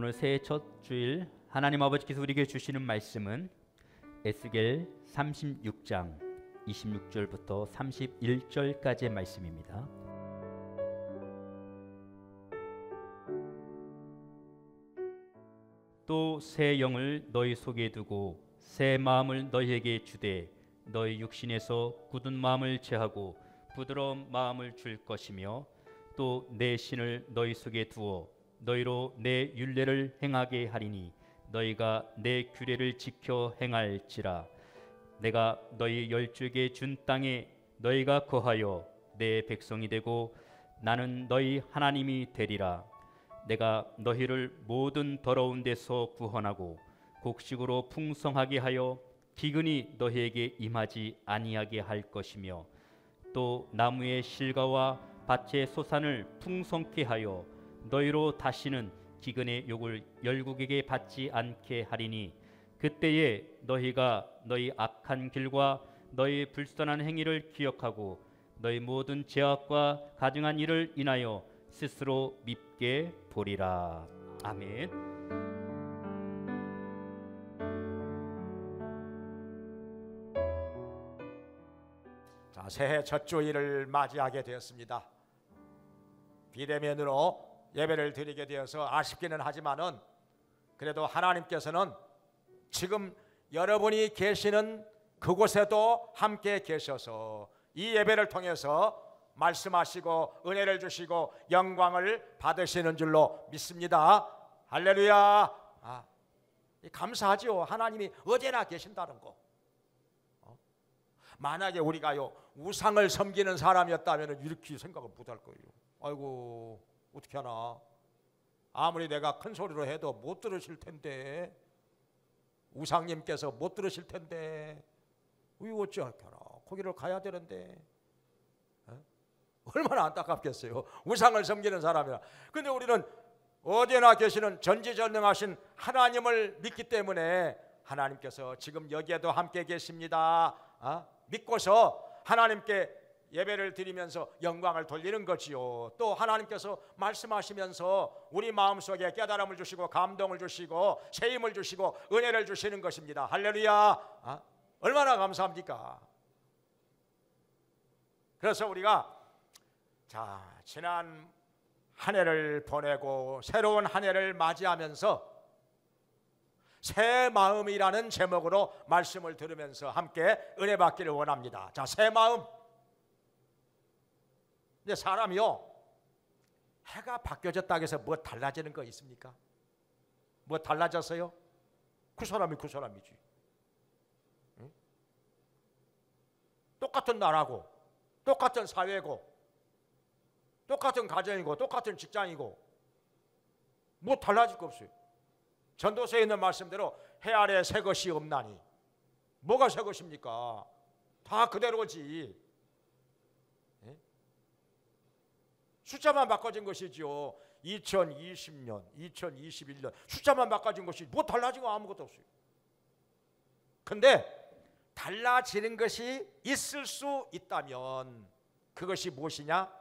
오늘 새해 첫 주일 하나님 아버지께서 우리에게 주시는 말씀은 에스겔 36장 26절부터 31절까지의 말씀입니다. 또 새 영을 너희 속에 두고 새 마음을 너희에게 주되 너희 육신에서 굳은 마음을 제하고 부드러운 마음을 줄 것이며 또 내 신을 너희 속에 두어 너희로 내 율례를 행하게 하리니 너희가 내 규례를 지켜 행할지라. 내가 너희 열조에게 준 땅에 너희가 거하여 내 백성이 되고 나는 너희 하나님이 되리라. 내가 너희를 모든 더러운 데서 구원하고 곡식으로 풍성하게 하여 기근이 너희에게 임하지 아니하게 할 것이며 또 나무의 실과와 밭의 소산을 풍성케 하여 너희로 다시는 기근의 욕을 열국에게 받지 않게 하리니 그때에 너희가 너희 악한 길과 너희 불선한 행위를 기억하고 너희 모든 죄악과 가증한 일을 인하여 스스로 밉게 보리라. 아멘. 자, 새해 첫 주일을 맞이하게 되었습니다. 비대면으로 예배를 드리게 되어서 아쉽기는 하지만은 그래도 하나님께서는 지금 여러분이 계시는 그곳에도 함께 계셔서 이 예배를 통해서 말씀하시고 은혜를 주시고 영광을 받으시는 줄로 믿습니다. 할렐루야. 감사하죠. 하나님이 어디나 계신다는 거. 만약에 우리가요 우상을 섬기는 사람이었다면 이렇게 생각을 못할 거예요. 아이고 어떻게 하나, 아무리 내가 큰 소리로 해도 못 들으실 텐데, 우상님께서 못 들으실 텐데 어찌하나 거기를 가야 되는데. 얼마나 안타깝겠어요. 우상을 섬기는 사람이라. 근데 우리는 어디나 계시는 전지전능하신 하나님을 믿기 때문에 하나님께서 지금 여기에도 함께 계십니다. 믿고서 하나님께 예배를 드리면서 영광을 돌리는 거지요. 또 하나님께서 말씀하시면서 우리 마음속에 깨달음을 주시고 감동을 주시고 새 힘을 주시고 은혜를 주시는 것입니다. 할렐루야. 얼마나 감사합니까? 그래서 우리가 지난 한 해를 보내고 새로운 한 해를 맞이하면서 새 마음이라는 제목으로 말씀을 들으면서 함께 은혜 받기를 원합니다. 자, 새 마음. 근데 사람이요 해가 바뀌어졌다고 해서 뭐 달라지는 거 있습니까? 뭐 달라졌어요? 그 사람이 그 사람이지. 응? 똑같은 나라고 똑같은 사회고 똑같은 가정이고 똑같은 직장이고 뭐 달라질 거 없어요. 전도서에 있는 말씀대로 해 아래 새 것이 없나니. 뭐가 새 것입니까? 다 그대로지. 숫자만 바꿔진 것이지요. 2020년, 2021년 숫자만 바꿔진 것이 뭐 달라진 거 아무것도 없어요. 근데 달라지는 것이 있을 수 있다면 그것이 무엇이냐?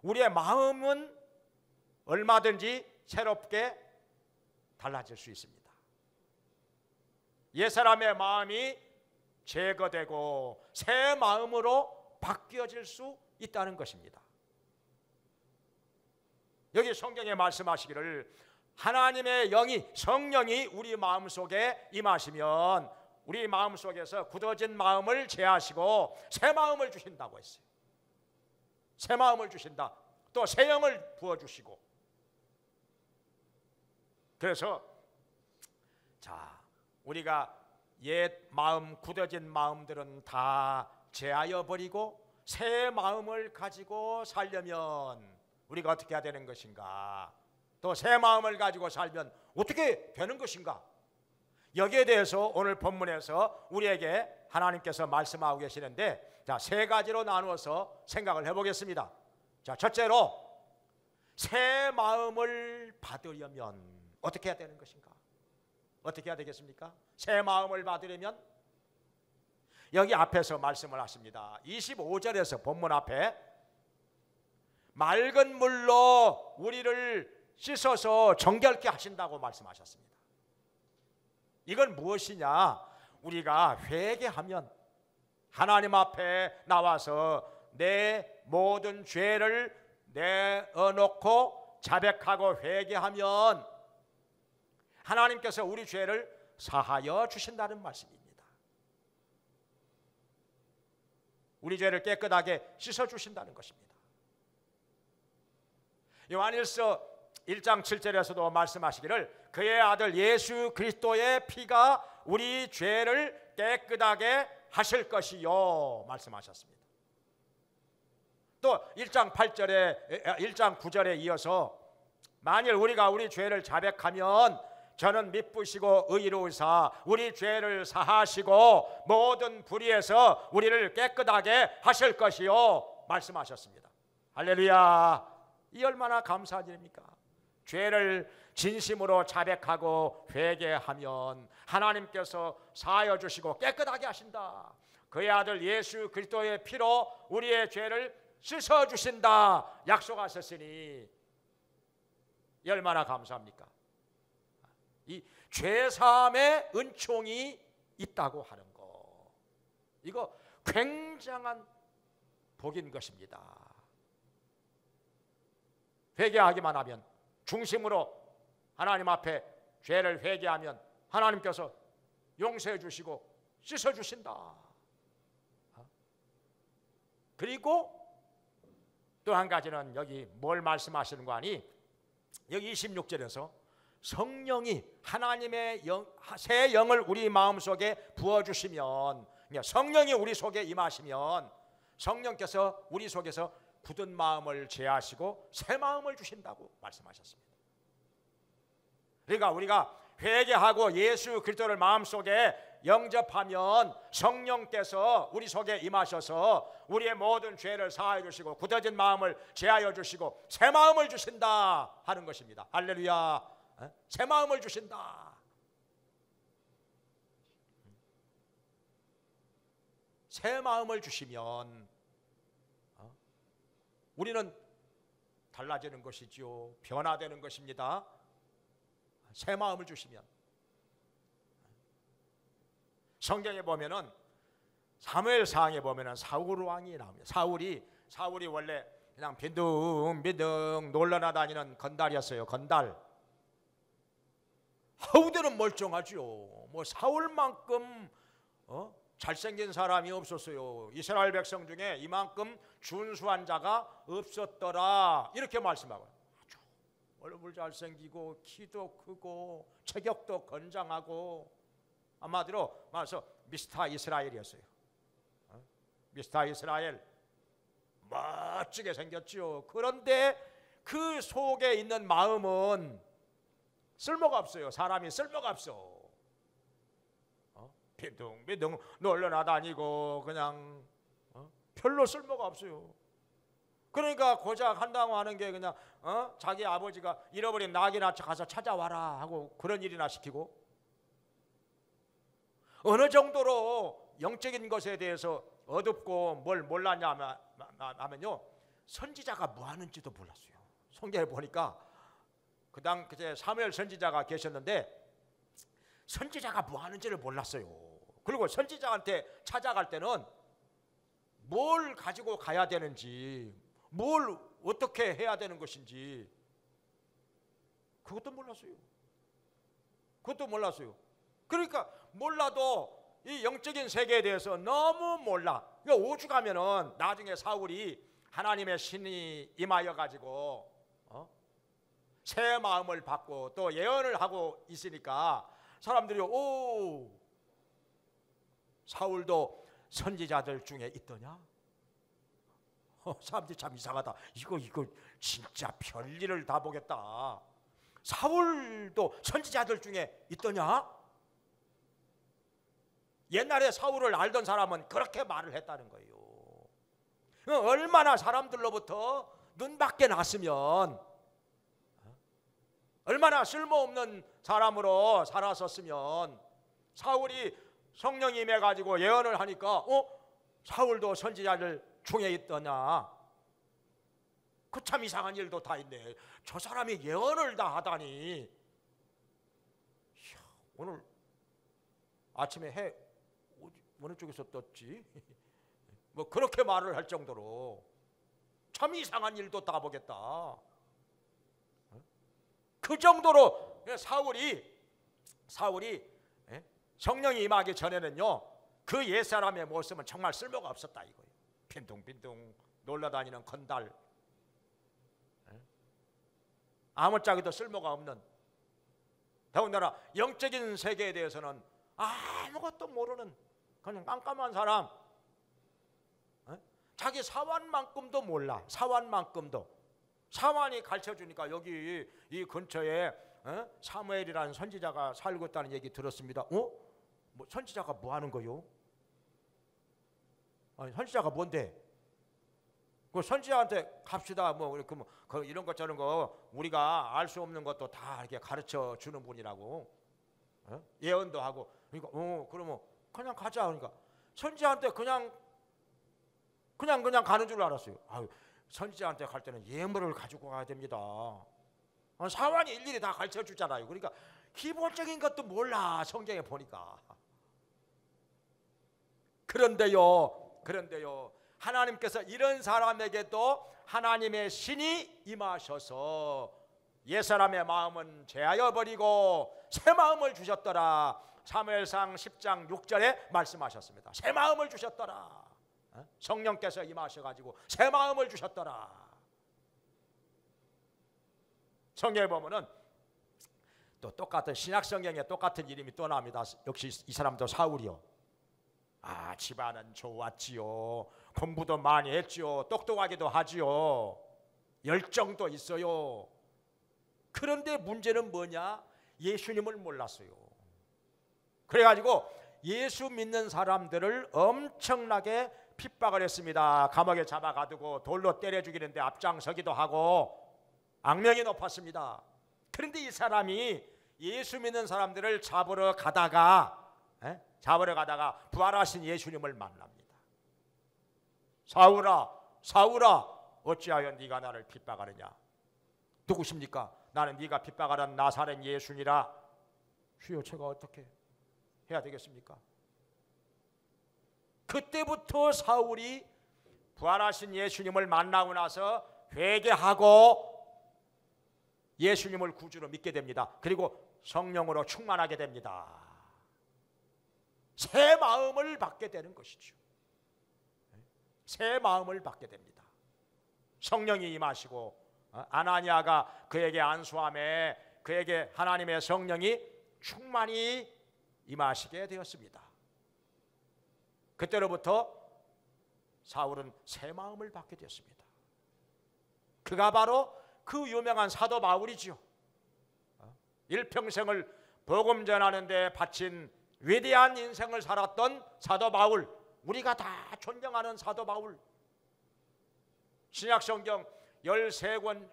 우리의 마음은 얼마든지 새롭게 달라질 수 있습니다. 옛사람의 마음이 제거되고 새 마음으로 바뀌어질 수 있다는 것입니다. 여기 성경에 말씀하시기를 하나님의 영이, 성령이 우리 마음속에 임하시면 우리 마음속에서 굳어진 마음을 제하시고 새 마음을 주신다고 했어요. 새 마음을 주신다. 또 새 영을 부어주시고. 그래서 우리가 옛 마음, 굳어진 마음들은 다 제하여 버리고 새 마음을 가지고 살려면 우리가 어떻게 해야 되는 것인가? 또 새 마음을 가지고 살면 어떻게 되는 것인가? 여기에 대해서 오늘 본문에서 우리에게 하나님께서 말씀하고 계시는데, 세 가지로 나누어서 생각을 해보겠습니다. 첫째로 새 마음을 받으려면 어떻게 해야 되는 것인가? 어떻게 해야 되겠습니까? 새 마음을 받으려면 여기 앞에서 말씀을 하십니다. 25절에서 본문 앞에 맑은 물로 우리를 씻어서 정결케 하신다고 말씀하셨습니다. 이건 무엇이냐? 우리가 회개하면 하나님 앞에 나와서 내 모든 죄를 내어놓고 자백하고 회개하면 하나님께서 우리 죄를 사하여 주신다는 말씀입니다. 우리 죄를 깨끗하게 씻어주신다는 것입니다. 요한일서 1장 7절에서도 말씀하시기를 그의 아들 예수 그리스도의 피가 우리 죄를 깨끗하게 하실 것이요 말씀하셨습니다. 또 1장 8절에 1장 9절에 이어서 만일 우리가 우리 죄를 자백하면 저는 미쁘시고 의로우사 우리 죄를 사하시고 모든 불의에서 우리를 깨끗하게 하실 것이요 말씀하셨습니다. 할렐루야. 이 얼마나 감사한 일입니까? 죄를 진심으로 자백하고 회개하면 하나님께서 사하여 주시고 깨끗하게 하신다. 그의 아들 예수 그리스도의 피로 우리의 죄를 씻어 주신다 약속하셨으니 이 얼마나 감사합니까? 이 죄사함의 은총이 있다고 하는 거, 이거 굉장한 복인 것입니다. 회개하기만 하면, 중심으로 하나님 앞에 죄를 회개하면 하나님께서 용서해 주시고 씻어 주신다. 그리고 또 한 가지는 여기 뭘 말씀하시는 거 아니? 여기 26절에서 성령이 하나님의 새 영을 우리 마음속에 부어주시면, 성령이 우리 속에 임하시면 성령께서 우리 속에서 굳은 마음을 제하시고 새 마음을 주신다고 말씀하셨습니다. 그러니까 우리가 회개하고 예수 그리스도를 마음속에 영접하면 성령께서 우리 속에 임하셔서 우리의 모든 죄를 사하여 주시고 굳어진 마음을 제하여 주시고 새 마음을 주신다 하는 것입니다. 할렐루야. 새 마음을 주신다. 새 마음을 주시면 우리는 달라지는 것이지요. 변화되는 것입니다. 새 마음을 주시면. 성경에 보면은 사무엘상에 보면은 사울 왕이 나옵니다. 사울이 원래 그냥 빈둥빈둥 놀러다니는 건달이었어요. 건달. 하우대는 멀쩡하죠. 뭐 사울만큼 잘생긴 사람이 없었어요. 이스라엘 백성 중에 이만큼 준수한 자가 없었더라. 이렇게 말씀하고 아주 얼굴 잘생기고 키도 크고 체격도 건장하고 한마디로 말해서 미스터 이스라엘이었어요. 미스터 이스라엘 멋지게 생겼죠. 그런데 그 속에 있는 마음은 쓸모가 없어요. 사람이 쓸모가 없어. 비둥비둥 놀러나다니고 그냥 별로 쓸모가 없어요. 그러니까 고작 한다고 하는 게 그냥 자기 아버지가 잃어버린 낙이나 가서 찾아와라 하고 그런 일이나 시키고, 어느 정도로 영적인 것에 대해서 어둡고 뭘 몰랐냐 하면요, 선지자가 뭐 하는지도 몰랐어요. 성경에 보니까 그때 사무엘 선지자가 계셨는데 선지자가 뭐 하는지를 몰랐어요. 그리고 선지자한테 찾아갈 때는 뭘 가지고 가야 되는지, 뭘 어떻게 해야 되는 것인지 그것도 몰랐어요. 그러니까 몰라도 이 영적인 세계에 대해서 너무 몰라. 그러니까 오죽하면은 나중에 사울이 하나님의 신이 임하여 가지고 새 마음을 받고 또 예언을 하고 있으니까 사람들이 오, 사울도 선지자들 중에 있더냐? 사람들이 참 이상하다. 이거 진짜 별일을 다 보겠다. 사울도 선지자들 중에 있더냐? 옛날에 사울을 알던 사람은 그렇게 말을 했다는 거예요. 얼마나 사람들로부터 눈밖에 났으면, 얼마나 쓸모없는 사람으로 살았었으면 사울이 성령이 임해가지고 예언을 하니까 사울도 선지자들 중에 있더냐? 그 참 이상한 일도 다 있네. 저 사람이 예언을 다 하다니. 이야, 오늘 아침에 해 어느 쪽에서 떴지? 뭐 그렇게 말을 할 정도로 참 이상한 일도 다 보겠다. 그 정도로 사울이 성령이 임하기 전에는요, 그 옛사람의 모습은 정말 쓸모가 없었다 이거예요. 빈둥빈둥 놀러다니는 건달, 아무짝에도 쓸모가 없는, 더군다나 영적인 세계에 대해서는 아무것도 모르는 그냥 깜깜한 사람. 자기 사환만큼도 몰라. 사환이 가르쳐주니까 여기 이 근처에 사무엘이라는 선지자가 살고 있다는 얘기 들었습니다. 뭐 선지자가 뭐 하는 거요? 아니, 선지자가 뭔데? 그 선지자한테 갑시다. 뭐 이런 것 저런 거 우리가 알 수 없는 것도 다 이렇게 가르쳐 주는 분이라고. 예언도 하고. 그러니까 그러면 그냥 가자. 그러니까 선지자한테 그냥 가는 줄 알았어요. 선지자한테 갈 때는 예물을 가지고 가야 됩니다. 사환이 일일이 다 가르쳐 주잖아요. 그러니까 기본적인 것도 몰라, 성경에 보니까. 그런데요, 하나님께서 이런 사람에게도 하나님의 신이 임하셔서 옛사람의 마음은 제하여 버리고 새 마음을 주셨더라. 사무엘상 10장 6절에 말씀하셨습니다. 새 마음을 주셨더라. 성령께서 임하셔가지고 새 마음을 주셨더라. 성경에 보면은 또 똑같은 신약 성경에 똑같은 이름이 또 나옵니다. 역시 이 사람도 사울이요. 집안은 좋았지요. 공부도 많이 했지요. 똑똑하기도 하지요. 열정도 있어요. 그런데 문제는 뭐냐? 예수님을 몰랐어요. 그래가지고 예수 믿는 사람들을 엄청나게 핍박을 했습니다. 감옥에 잡아가두고 돌로 때려 죽이는데 앞장서기도 하고 악명이 높았습니다. 그런데 이 사람이 예수 믿는 사람들을 잡으러 가다가 부활하신 예수님을 만납니다. 사울아 어찌하여 네가 나를 핍박하느냐? 누구십니까? 나는 네가 핍박하는 나사렛 예수니라. 주여, 제가 어떻게 해야 되겠습니까? 그때부터 사울이 부활하신 예수님을 만나고 나서 회개하고 예수님을 구주로 믿게 됩니다. 그리고 성령으로 충만하게 됩니다. 새 마음을 받게 되는 것이죠. 새 마음을 받게 됩니다. 성령이 임하시고 아나니아가 그에게 안수함에 그에게 하나님의 성령이 충만히 임하시게 되었습니다. 그때로부터 사울은 새 마음을 받게 되었습니다. 그가 바로 그 유명한 사도 바울이지요. 일평생을 복음 전하는 데 바친 위대한 인생을 살았던 사도 바울, 우리가 다 존경하는 사도 바울. 신약 성경 13권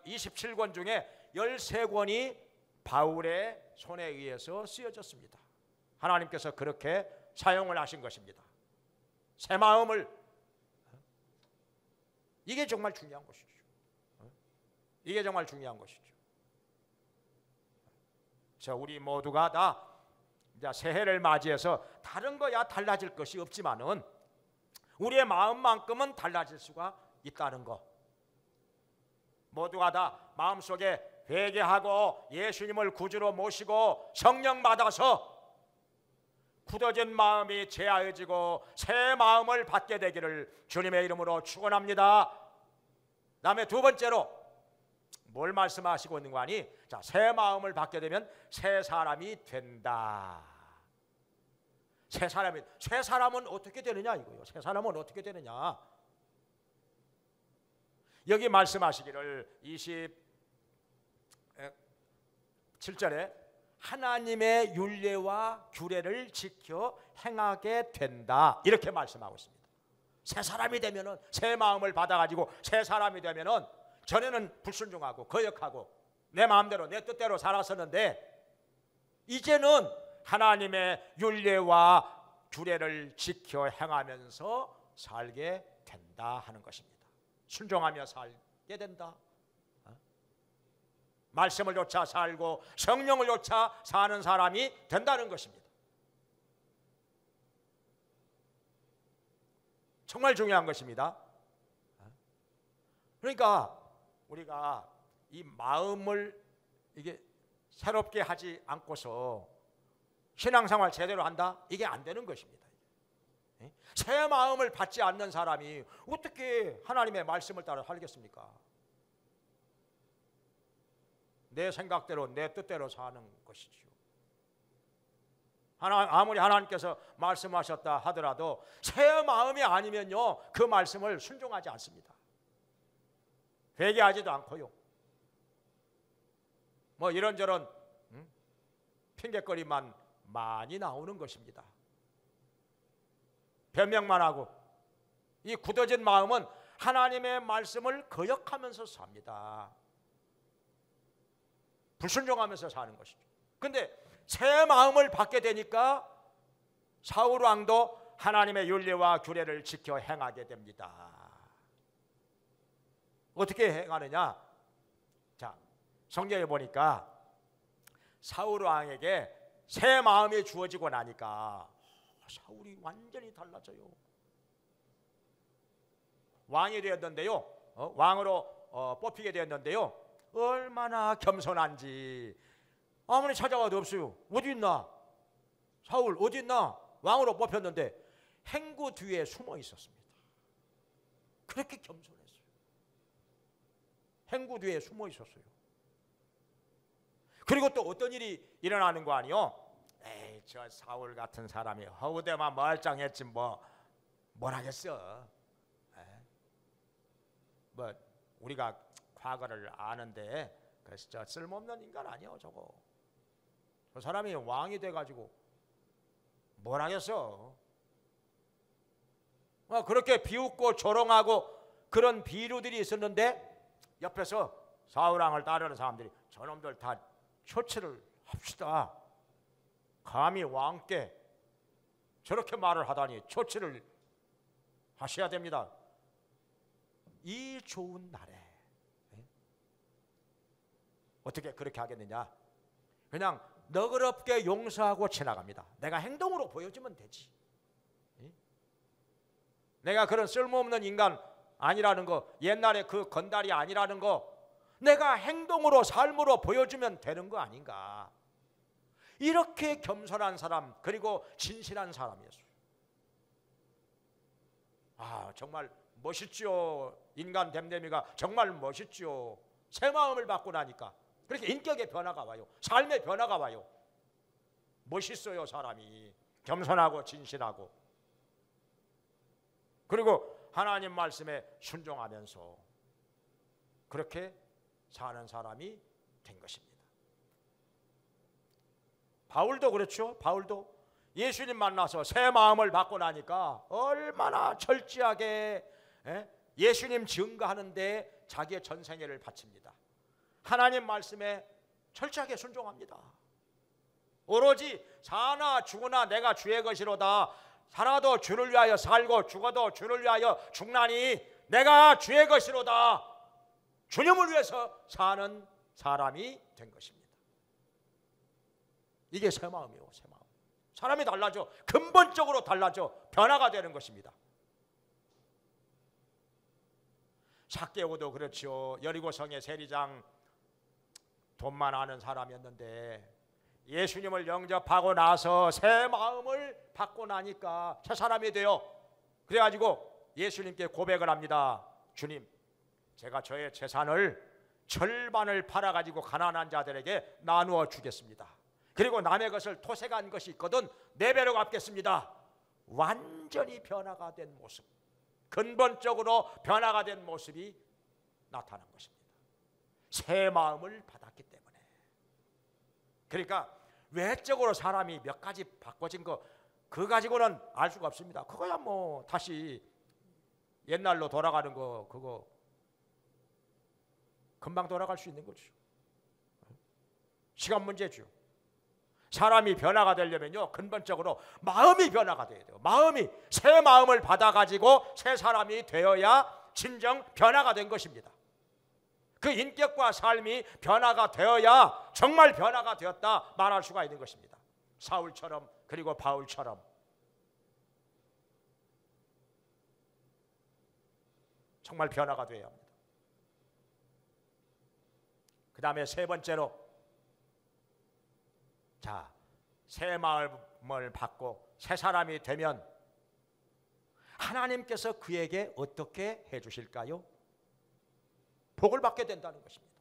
27권 중에 13권이 바울의 손에 의해서 쓰여졌습니다. 하나님께서 그렇게 사용을 하신 것입니다. 새 마음을, 이게 정말 중요한 것이죠. 이게 정말 중요한 것이죠. 우리 모두가 다 이제 새해를 맞이해서 다른 거야 달라질 것이 없지만은 우리의 마음만큼은 달라질 수가 있다는 거. 모두가 다 마음속에 회개하고 예수님을 구주로 모시고 성령 받아서 굳어진 마음이 제하여지고 새 마음을 받게 되기를 주님의 이름으로 축원합니다. 다음에 두 번째로 뭘 말씀하시고 있는 거 아니? 자, 새 마음을 받게 되면 새 사람이 된다. 새 사람은 어떻게 되느냐 이거요. 새 사람은 어떻게 되느냐? 여기 말씀하시기를 27절에 하나님의 율례와 규례를 지켜 행하게 된다. 이렇게 말씀하고 있습니다. 새 사람이 되면은, 새 마음을 받아가지고 새 사람이 되면은, 전에는 불순종하고 거역하고 내 마음대로 내 뜻대로 살았었는데 이제는 하나님의 율례와 규례를 지켜 행하면서 살게 된다 하는 것입니다. 순종하며 받게 된다. 말씀을 쫓아 살고 성령을 쫓아 사는 사람이 된다는 것입니다. 정말 중요한 것입니다. 그러니까 우리가 이 마음을 이게 새롭게 하지 않고서 신앙생활 제대로 한다? 이게 안 되는 것입니다. 새 마음을 받지 않는 사람이 어떻게 하나님의 말씀을 따라 살겠습니까? 내 생각대로 내 뜻대로 사는 것이지요. 아무리 하나님께서 말씀하셨다 하더라도 새 마음이 아니면요 그 말씀을 순종하지 않습니다. 회개하지도 않고요. 뭐 이런저런 핑계거리만 많이 나오는 것입니다. 변명만 하고 이 굳어진 마음은 하나님의 말씀을 거역하면서 삽니다. 불순종하면서 사는 것이죠. 근데 새 마음을 받게 되니까 사울 왕도 하나님의 윤리와 규례를 지켜 행하게 됩니다. 어떻게 행하느냐? 자, 성경에 보니까 사울 왕에게 새 마음이 주어지고 나니까 사울이 완전히 달라져요. 왕이 되었는데요. 왕으로 뽑히게 되었는데요. 얼마나 겸손한지 아무리 찾아가도 없어요. 어디 있나? 사울 어디 있나? 왕으로 뽑혔는데 행구 뒤에 숨어 있었습니다. 그렇게 겸손했어요. 행구 뒤에 숨어 있었어요. 그리고 또 어떤 일이 일어나는 거 아니요? 에이, 저 사울 같은 사람이 허우대만 멀쩡했지 뭘 하겠어. 뭐 우리가 과거를 아는데 그래서 저 쓸모없는 인간 아니요 저거. 저 사람이 왕이 돼가지고 뭘 하겠어. 그렇게 비웃고 조롱하고 그런 비류들이 있었는데 옆에서 사울왕을 따르는 사람들이 저놈들 다 처치를 합시다. 감히 왕께 저렇게 말을 하다니 처치를 하셔야 됩니다. 이 좋은 날에 어떻게 그렇게 하겠느냐? 그냥 너그럽게 용서하고 지나갑니다. 내가 행동으로 보여주면 되지. 내가 그런 쓸모없는 인간 아니라는 거, 옛날에 그 건달이 아니라는 거 내가 행동으로 삶으로 보여주면 되는 거 아닌가. 이렇게 겸손한 사람 그리고 진실한 사람이었어요. 정말 멋있죠. 인간 됨됨이가 정말 멋있죠. 새 마음을 받고 나니까 그렇게 인격의 변화가 와요. 삶의 변화가 와요. 멋있어요. 사람이 겸손하고 진실하고 그리고 하나님 말씀에 순종하면서 그렇게 사는 사람이 된 것입니다. 바울도 그렇죠. 바울도 예수님 만나서 새 마음을 받고 나니까 얼마나 철저하게 예수님 증거하는데 자기의 전생애를 바칩니다. 하나님 말씀에 철저하게 순종합니다. 오로지 사나 죽으나 내가 주의 것이로다. 살아도 주를 위하여 살고 죽어도 주를 위하여 죽나니 내가 주의 것이로다. 주님을 위해서 사는 사람이 된 것입니다. 이게 새 마음이에요. 새 마음. 사람이 달라져. 근본적으로 달라져. 변화가 되는 것입니다. 삭개오도 그렇죠. 여리고성의 세리장 돈만 아는 사람이었는데 예수님을 영접하고 나서 새 마음을 받고 나니까 새 사람이 돼요. 그래가지고 예수님께 고백을 합니다. 주님, 제가 저의 재산을 절반을 팔아가지고 가난한 자들에게 나누어 주겠습니다. 그리고 남의 것을 토색한 것이 있거든 4배로 갚겠습니다. 완전히 변화가 된 모습, 근본적으로 변화가 된 모습이 나타난 것입니다. 새 마음을 받았기 때문에. 그러니까 외적으로 사람이 몇 가지 바꿔진 거 그 가지고는 알 수가 없습니다. 그거야 뭐 다시 옛날로 돌아가는 거 그거 금방 돌아갈 수 있는 거죠. 시간 문제죠. 사람이 변화가 되려면요 근본적으로 마음이 변화가 돼야 돼요. 마음이 새 마음을 받아가지고 새 사람이 되어야 진정 변화가 된 것입니다. 그 인격과 삶이 변화가 되어야 정말 변화가 되었다 말할 수가 있는 것입니다. 사울처럼 그리고 바울처럼. 정말 변화가 되어야 합니다. 그 다음에 세 번째로, 자, 새 마음을 받고 새 사람이 되면 하나님께서 그에게 어떻게 해주실까요? 복을 받게 된다는 것입니다.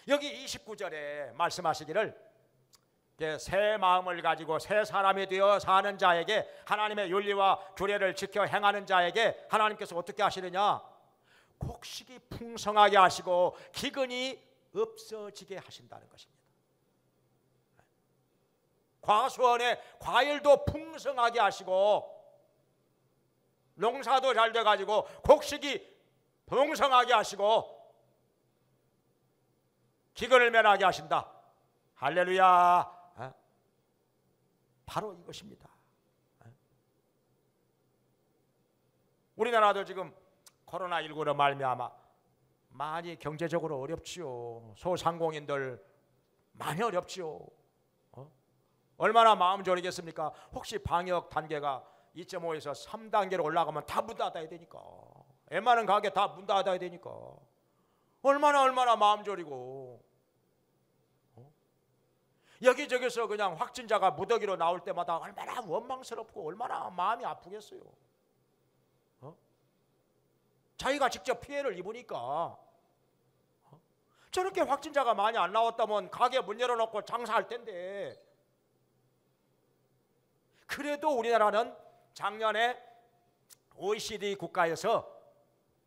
여기 29절에 말씀하시기를 새 마음을 가지고 새 사람이 되어 사는 자에게, 하나님의 윤리와 규례를 지켜 행하는 자에게 하나님께서 어떻게 하시느냐? 곡식이 풍성하게 하시고 기근이 없어지게 하신다는 것입니다. 과수원에 과일도 풍성하게 하시고 농사도 잘 돼가지고 곡식이 풍성하게 하시고 기근을 면하게 하신다. 할렐루야. 바로 이것입니다. 우리나라도 지금 코로나19로 말미암아 많이 경제적으로 어렵지요. 소상공인들 많이 어렵지요. 얼마나 마음 졸이겠습니까? 혹시 방역 단계가 2.5에서 3단계로 올라가면 다 문 닫아야 되니까, 웬만한 가게 다 문 닫아야 되니까 얼마나 마음 졸이고, 여기저기서 그냥 확진자가 무더기로 나올 때마다 얼마나 원망스럽고 얼마나 마음이 아프겠어요. 자기가 직접 피해를 입으니까. 저렇게 확진자가 많이 안 나왔다면 가게 문 열어놓고 장사할 텐데. 그래도 우리나라는 작년에 OECD 국가에서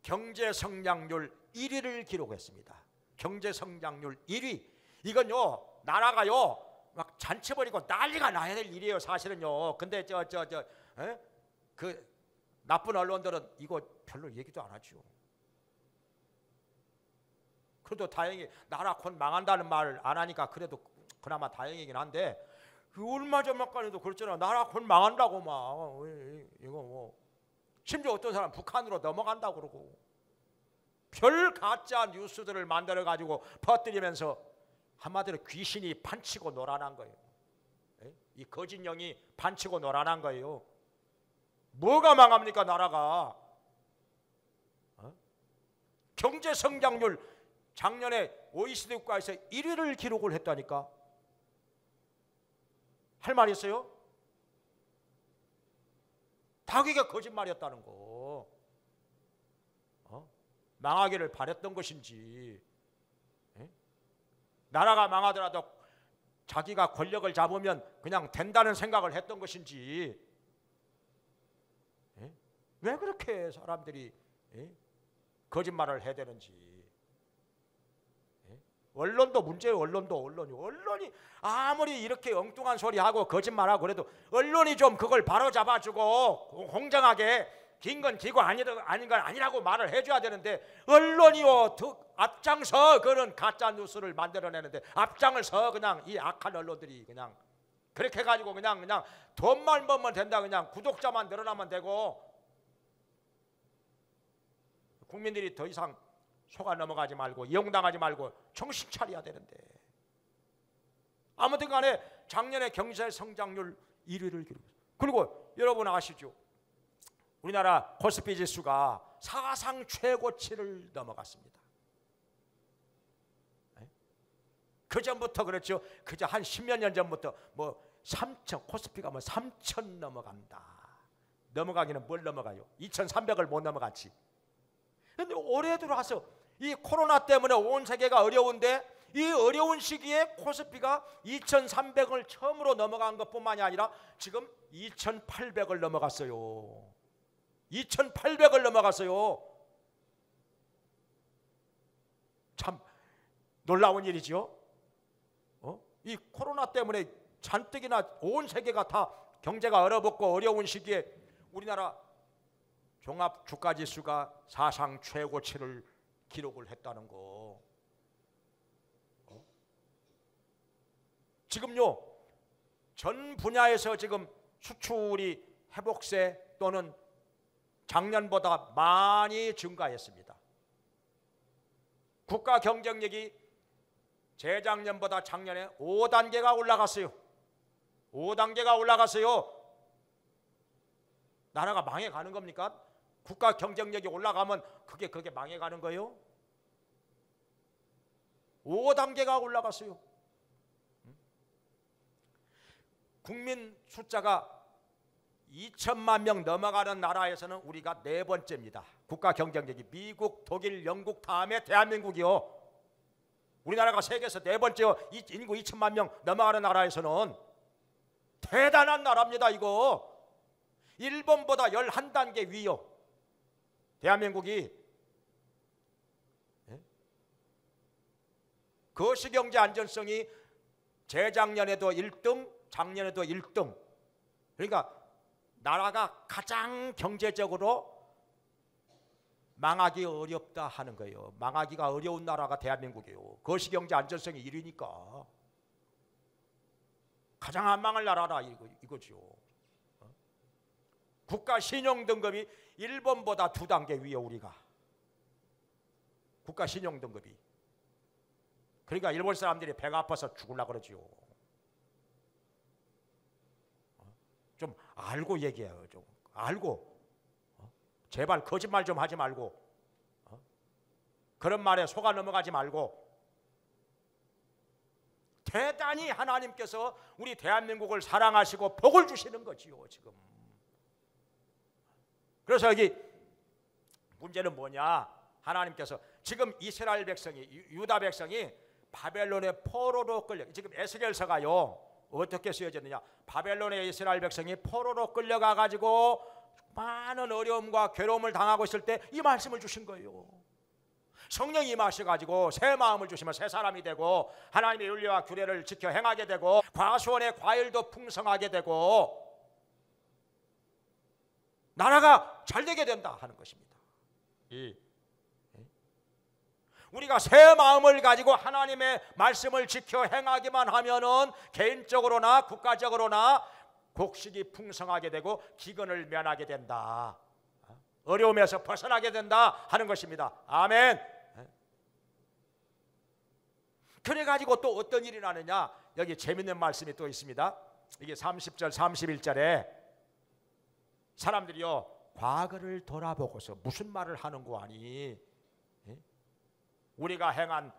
경제 성장률 1위를 기록했습니다. 경제 성장률 1위. 이건요, 나라가요 막 잔치 벌이고 난리가 나야 될 일이에요, 사실은요. 근데 그 나쁜 언론들은 이거 별로 얘기도 안 하죠. 그래도 다행히 나라 곧 망한다는 말 안 하니까 그래도 그나마 다행이긴 한데, 얼마 전만까지도 그랬잖아. 나라 곧 망한다고 막 이거 뭐, 심지어 어떤 사람 북한으로 넘어간다고 그러고 별 가짜 뉴스들을 만들어 가지고 퍼뜨리면서 한마디로 귀신이 판치고 놀아난 거예요. 이 거짓 영이 판치고 놀아난 거예요. 뭐가 망합니까, 나라가? 경제 성장률 작년에 OECD 국가에서 1위를 기록을 했다니까. 할 말 있어요? 다 그게 거짓말이었다는 거. 망하기를 바랬던 것인지, 나라가 망하더라도 자기가 권력을 잡으면 그냥 된다는 생각을 했던 것인지, 왜 그렇게 사람들이 거짓말을 해야 되는지. 언론도 문제예요. 언론이 아무리 이렇게 엉뚱한 소리하고 거짓말하고 그래도 언론이 좀 그걸 바로잡아주고 공정하게 긴 건 기고 아닌 건 아니라고 말을 해줘야 되는데, 언론이요 앞장서 그런 가짜 뉴스를 만들어내는데 앞장을 서 그냥 이 악한 언론들이 그냥 그렇게 해가지고 그냥 돈만 벌면 된다, 그냥 구독자만 늘어나면 되고 국민들이 더 이상 속아 넘어가지 말고 이용당하지 말고 정신 차려야 되는데. 아무튼 간에 작년에 경제 성장률 1위를 기록했어요. 그리고 여러분 아시죠? 우리나라 코스피 지수가 사상 최고치를 넘어갔습니다. 그 전부터 그렇죠. 그저 한 10몇 년 전부터 뭐 3천, 코스피가 뭐 3천 넘어간다. 넘어가기는 뭘 넘어가요? 2,300을 못 넘어갔지. 그런데 올해 들어와서 이 코로나 때문에 온 세계가 어려운데, 이 어려운 시기에 코스피가 2,300을 처음으로 넘어간 것뿐만이 아니라 지금 2,800을 넘어갔어요. 2,800을 넘어갔어요. 참 놀라운 일이죠. 이 코로나 때문에 잔뜩이나 온 세계가 다 경제가 얼어붙고 어려운 시기에 우리나라 종합 주가 지수가 사상 최고치를 기록을 했다는 거. 지금요 전 분야에서 지금 수출이 회복세 또는 작년보다 많이 증가했습니다. 국가 경쟁력이 재작년보다 작년에 5단계가 올라갔어요. 5단계가 올라갔어요. 나라가 망해가는 겁니까? 국가 경쟁력이 올라가면 그게 망해가는 거예요? 5단계가 올라갔어요. 국민 숫자가 2천만 명 넘어가는 나라에서는 우리가 네 번째입니다. 국가 경쟁력이 미국, 독일, 영국 다음에 대한민국이요. 우리나라가 세계에서 네 번째요. 인구 2천만 명 넘어가는 나라에서는 대단한 나라입니다. 이거 일본보다 11단계 위요. 대한민국이 거시경제 안전성이 재작년에도 1등, 작년에도 1등. 그러니까 나라가 가장 경제적으로 망하기 어렵다 하는 거예요. 망하기가 어려운 나라가 대한민국이에요. 거시경제 안전성이 1위니까 가장 안 망할 나라라 이거죠. 국가 신용 등급이 일본보다 2단계 위에 우리가. 국가 신용 등급이. 그러니까 일본 사람들이 배가 아파서 죽으려고 그러지요. 좀 알고 얘기해요. 좀 알고. 제발 거짓말 좀 하지 말고. 그런 말에 속아 넘어가지 말고. 대단히 하나님께서 우리 대한민국을 사랑하시고 복을 주시는 거지요. 지금. 그래서 여기 문제는 뭐냐? 하나님께서 지금 이스라엘 백성이, 유다 백성이 바벨론의 포로로 끌려, 지금 에스겔서가요 어떻게 쓰여졌느냐? 바벨론의 이스라엘 백성이 포로로 끌려가 가지고 많은 어려움과 괴로움을 당하고 있을 때 이 말씀을 주신 거예요. 성령이 임하셔가지고 새 마음을 주시면 새 사람이 되고 하나님의 윤리와 규례를 지켜 행하게 되고 과수원의 과일도 풍성하게 되고 나라가 잘 되게 된다 하는 것입니다. 우리가 새 마음을 가지고 하나님의 말씀을 지켜 행하기만 하면은 개인적으로나 국가적으로나 곡식이 풍성하게 되고 기근을 면하게 된다. 어려움에서 벗어나게 된다 하는 것입니다. 아멘. 그래가지고 또 어떤 일이 나느냐? 여기 재밌는 말씀이 또 있습니다. 이게 30절 31절에 사람들이요 과거를 돌아보고서 무슨 말을 하는 거 아니? 우리가 행한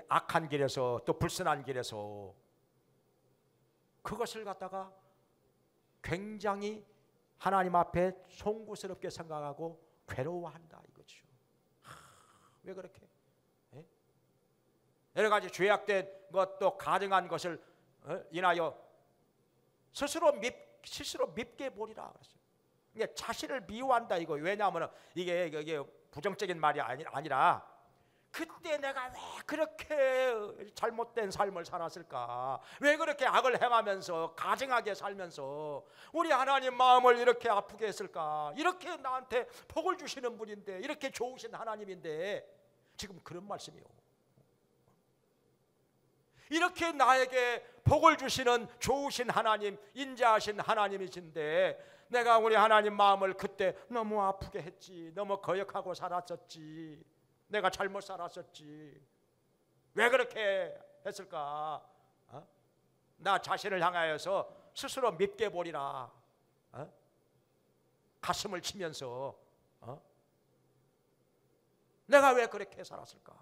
악한 길에서 또 불선한 길에서 그것을 갖다가 굉장히 하나님 앞에 송구스럽게 생각하고 괴로워한다 이거죠. 왜 그렇게? 여러 가지 죄악된 것도 가증한 것을 인하여 스스로 밉게 보리라 그랬어요. 이게 자신을 미워한다 이거. 왜냐하면 이게 부정적인 말이 아니라 그때 내가 왜 그렇게 잘못된 삶을 살았을까? 왜 그렇게 악을 행하면서 가증하게 살면서 우리 하나님 마음을 이렇게 아프게 했을까? 이렇게 나한테 복을 주시는 분인데, 이렇게 좋으신 하나님인데 지금 그런 말씀이요. 이렇게 나에게 복을 주시는 좋으신 하나님, 인자하신 하나님이신데 내가 우리 하나님 마음을 그때 너무 아프게 했지, 너무 거역하고 살았었지, 내가 잘못 살았었지, 왜 그렇게 했을까? 나 자신을 향하여서 스스로 밉게 보리라. 가슴을 치면서 내가 왜 그렇게 살았을까?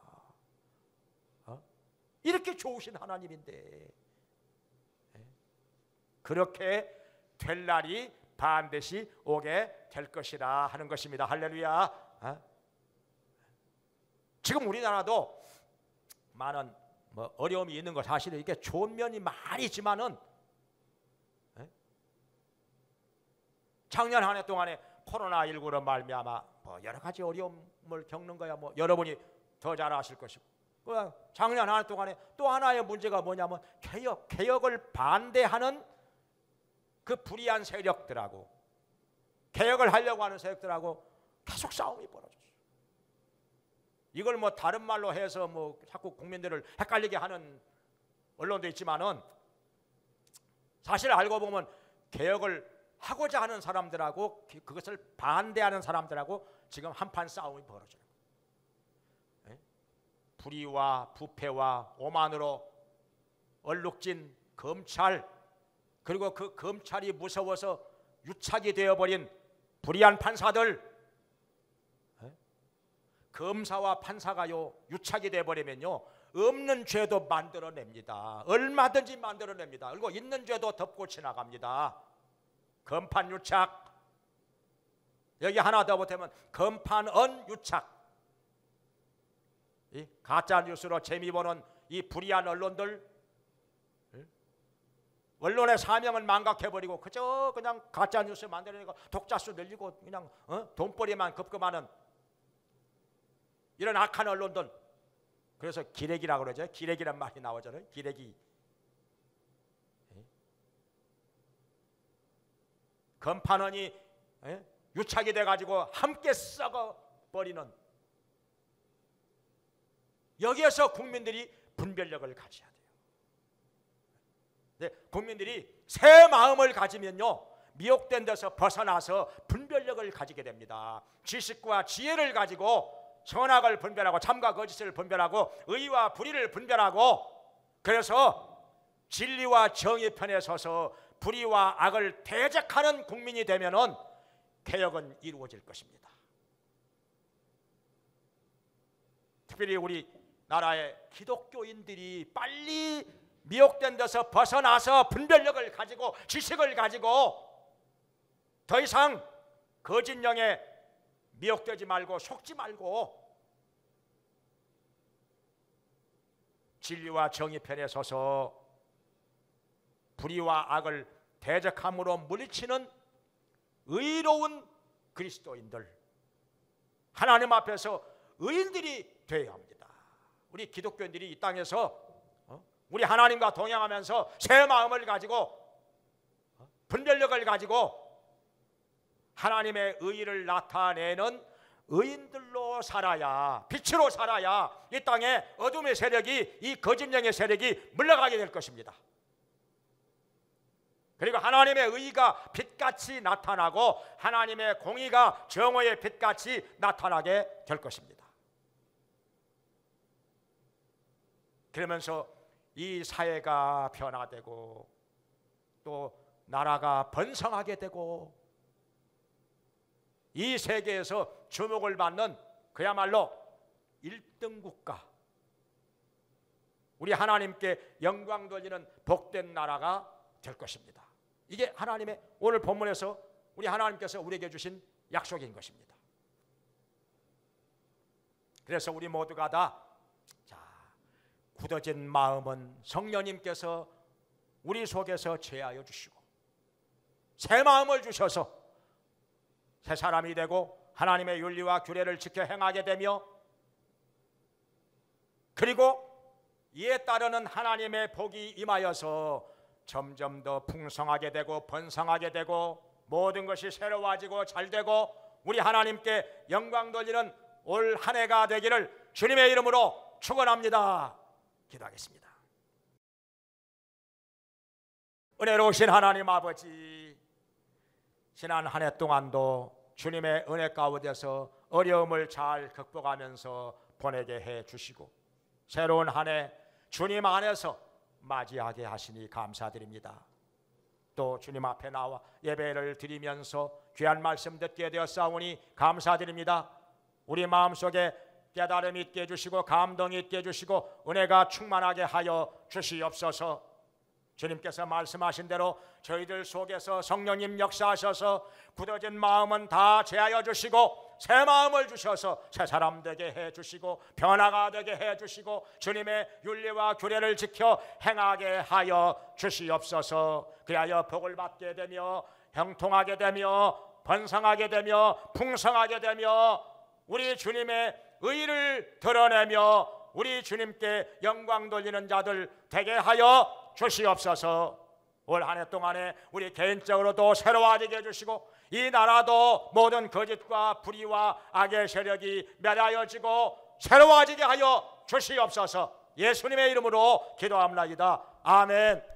이렇게 좋으신 하나님인데 그렇게 될 날이 반드시 오게 될 것이라 하는 것입니다. 할렐루야. 지금 우리나라도 많은 어려움이 있는 것 사실은 이게 좋은 면이 많이 있지만은 작년 한 해 동안에 코로나19로 말미암아 여러 가지 어려움을 겪는 거야. 여러분이 더 잘 아실 것이고, 작년 한 해 동안에 또 하나의 문제가 뭐냐면 개혁을 반대하는 그 불의한 세력들하고 개혁을 하려고 하는 세력들하고 계속 싸움이 벌어졌어요. 이걸 다른 말로 해서 자꾸 국민들을 헷갈리게 하는 언론도 있지만은 사실 알고 보면 개혁을 하고자 하는 사람들하고 그것을 반대하는 사람들하고 지금 한판 싸움이 벌어져요. 불의와 부패와 오만으로 얼룩진 검찰, 그리고 그 검찰이 무서워서 유착이 되어버린 불의한 판사들, 검사와 판사가요 유착이 되어버리면요 없는 죄도 만들어냅니다. 얼마든지 만들어냅니다. 그리고 있는 죄도 덮고 지나갑니다. 검판 유착. 여기 하나 더 보태면 검판언 유착. 이 가짜 뉴스로 재미 보는 이 불의한 언론들, 언론의 사명을 망각해버리고 그저 그냥 가짜 뉴스 만들어내고 독자 수 늘리고 그냥 돈벌이만 급급하는 이런 악한 언론들. 그래서 기레기라고 그러죠. 기레기란 말이 나오잖아요. 기레기. 검판원이 유착이 돼가지고 함께 썩어버리는, 여기에서 국민들이 분별력을 가져야 돼요. 네, 국민들이 새 마음을 가지면요 미혹된 데서 벗어나서 분별력을 가지게 됩니다. 지식과 지혜를 가지고 선악을 분별하고 참과 거짓을 분별하고 의와 불의를 분별하고, 그래서 진리와 정의 편에 서서 불의와 악을 대적하는 국민이 되면은 개혁은 이루어질 것입니다. 특별히 우리 나라의 기독교인들이 빨리 미혹된 데서 벗어나서 분별력을 가지고 지식을 가지고 더 이상 거짓 영에 미혹되지 말고 속지 말고 진리와 정의 편에 서서 불의와 악을 대적함으로 물리치는 의로운 그리스도인들, 하나님 앞에서 의인들이 되어야 합니다. 우리 기독교인들이 이 땅에서 우리 하나님과 동행하면서 새 마음을 가지고 분별력을 가지고 하나님의 의의를 나타내는 의인들로 살아야, 빛으로 살아야 이 땅에 어둠의 세력이, 이 거짓령의 세력이 물러가게 될 것입니다. 그리고 하나님의 의의가 빛같이 나타나고 하나님의 공의가 정오의 빛같이 나타나게 될 것입니다. 그러면서 이 사회가 변화되고 또 나라가 번성하게 되고 이 세계에서 주목을 받는 그야말로 1등 국가, 우리 하나님께 영광 돌리는 복된 나라가 될 것입니다. 이게 하나님의 오늘 본문에서 우리 하나님께서 우리에게 주신 약속인 것입니다. 그래서 우리 모두가 다 굳어진 마음은 성령님께서 우리 속에서 제하여 주시고 새 마음을 주셔서 새 사람이 되고 하나님의 윤리와 규례를 지켜 행하게 되며, 그리고 이에 따르는 하나님의 복이 임하여서 점점 더 풍성하게 되고 번성하게 되고 모든 것이 새로워지고 잘되고 우리 하나님께 영광 돌리는 올 한 해가 되기를 주님의 이름으로 축원합니다. 기도하겠습니다. 은혜로우신 하나님 아버지, 지난 한 해 동안도 주님의 은혜 가운데서 어려움을 잘 극복하면서 보내게 해 주시고 새로운 한 해 주님 안에서 맞이하게 하시니 감사드립니다. 또 주님 앞에 나와 예배를 드리면서 귀한 말씀 듣게 되었사오니 감사드립니다. 우리 마음속에 깨달음 있게 해주시고 감동 있게 해주시고 은혜가 충만하게 하여 주시옵소서. 주님께서 말씀하신 대로 저희들 속에서 성령님 역사하셔서 굳어진 마음은 다 제하여 주시고 새 마음을 주셔서 새 사람 되게 해주시고 변화가 되게 해주시고 주님의 윤리와 규례를 지켜 행하게 하여 주시옵소서. 그리하여 복을 받게 되며 형통하게 되며 번성하게 되며 풍성하게 되며 우리 주님의 의를 드러내며 우리 주님께 영광 돌리는 자들 되게 하여 주시옵소서. 올 한 해 동안에 우리 개인적으로도 새로워지게 해주시고 이 나라도 모든 거짓과 불의와 악의 세력이 멸하여지고 새로워지게 하여 주시옵소서. 예수님의 이름으로 기도합니다. 아멘.